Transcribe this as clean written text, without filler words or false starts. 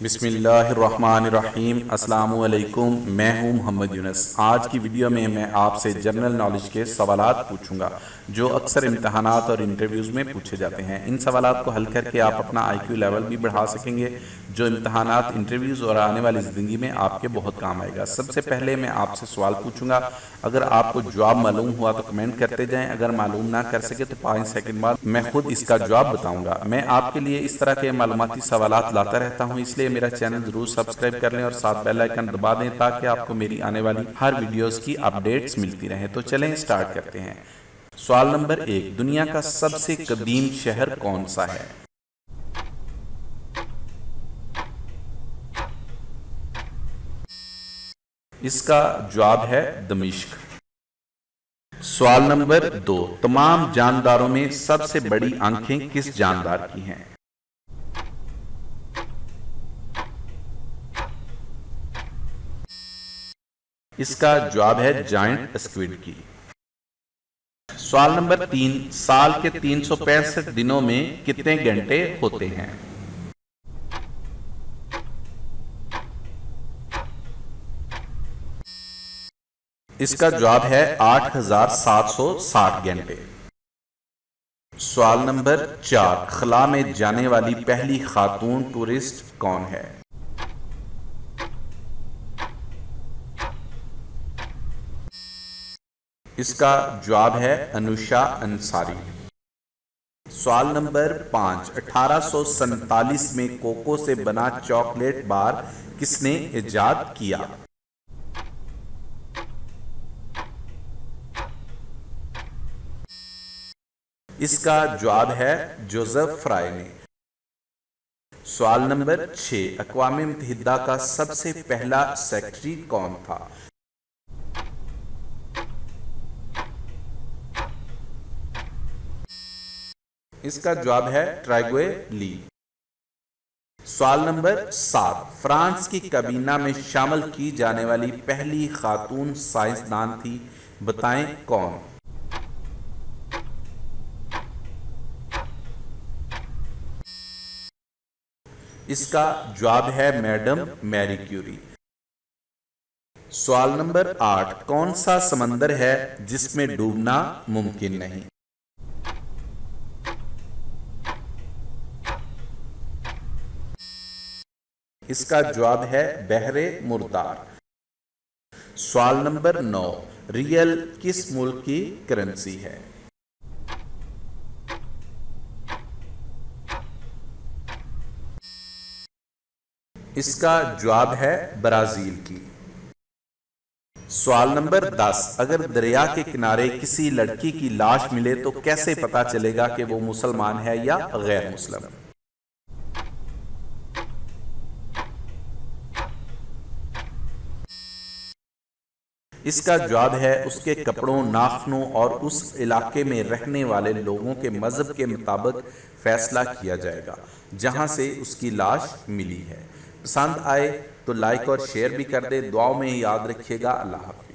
بسم اللہ الرحمن الرحیم۔ السلام علیکم، میں ہوں محمد یونس۔ آج کی ویڈیو میں آپ سے جنرل نالج کے سوالات پوچھوں گا جو اکثر امتحانات اور انٹرویوز میں پوچھے جاتے ہیں۔ ان سوالات کو حل کر کے آپ اپنا آئی کیو لیول بھی بڑھا سکیں گے جو امتحانات، انٹرویوز اور آنے والی زندگی میں آپ کے بہت کام آئے گا۔ سب سے پہلے میں آپ سے سوال پوچھوں گا، اگر آپ کو جواب معلوم ہوا تو کمنٹ کرتے جائیں، اگر معلوم نہ کر سکے تو 5 سیکنڈ بعد میں خود اس کا جواب بتاؤں گا۔ میں آپ کے لیے اس طرح کے معلوماتی سوالات لاتا رہتا ہوں، اس لیے میرا چینل ضرور سبسکرائب کر لیں اور ساتھ بیل آئیکن دبا دیں تاکہ آپ کو میری آنے والی ہر ویڈیوز کی اپڈیٹس ملتی رہیں۔ تو چلیں سٹارٹ کرتے ہیں۔ سوال نمبر 1، دنیا کا سب سے قدیم شہر کون سا ہے؟ اس کا جواب ہے دمشق۔ سوال نمبر 2، تمام جانداروں میں سب سے بڑی آنکھیں کس جاندار کی ہیں؟ اس کا جواب ہے جائنٹ اسکویڈ کی۔ سوال نمبر 3، سال کے 365 دنوں میں کتنے گھنٹے ہوتے ہیں؟ اس کا جواب ہے 8760 گھنٹے۔ سوال نمبر 4، خلا میں جانے والی پہلی خاتون ٹورسٹ کون ہے؟ اس کا جواب ہے انوشا انصاری۔ سوال نمبر 5، 1847 میں کوکو سے بنا چاکلیٹ بار کس نے ایجاد کیا؟ اس کا جواب ہے جوزف فرائے نے۔ سوال نمبر 6، اقوام متحدہ کا سب سے پہلا سیکرٹری کون تھا؟ اس کا جواب ہے ٹرائگوے لی۔ سوال نمبر 7، فرانس کی کابینہ میں شامل کی جانے والی پہلی خاتون سائنسدان تھی، بتائیں کون؟ اس کا جواب ہے میڈم میری کیوری۔ سوال نمبر 8، کون سا سمندر ہے جس میں ڈوبنا ممکن نہیں؟ اس کا جواب ہے بحر مردار۔ سوال نمبر 9، ریل کس ملک کی کرنسی ہے؟ اس کا جواب ہے برازیل کی۔ سوال نمبر 10، اگر دریا کے کنارے کسی لڑکی کی لاش ملے تو کیسے پتا چلے گا کہ وہ مسلمان ہے یا غیر مسلم؟ اس کا جواب ہے اس کے کپڑوں، ناخنوں اور اس علاقے میں رہنے والے لوگوں کے مذہب کے مطابق فیصلہ کیا جائے گا جہاں سے اس کی لاش ملی ہے۔ پسند آئے تو لائک اور شیئر بھی کر دے۔ دعاؤں میں یاد رکھیے گا۔ اللہ حافظ۔